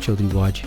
@chaudhryWajid،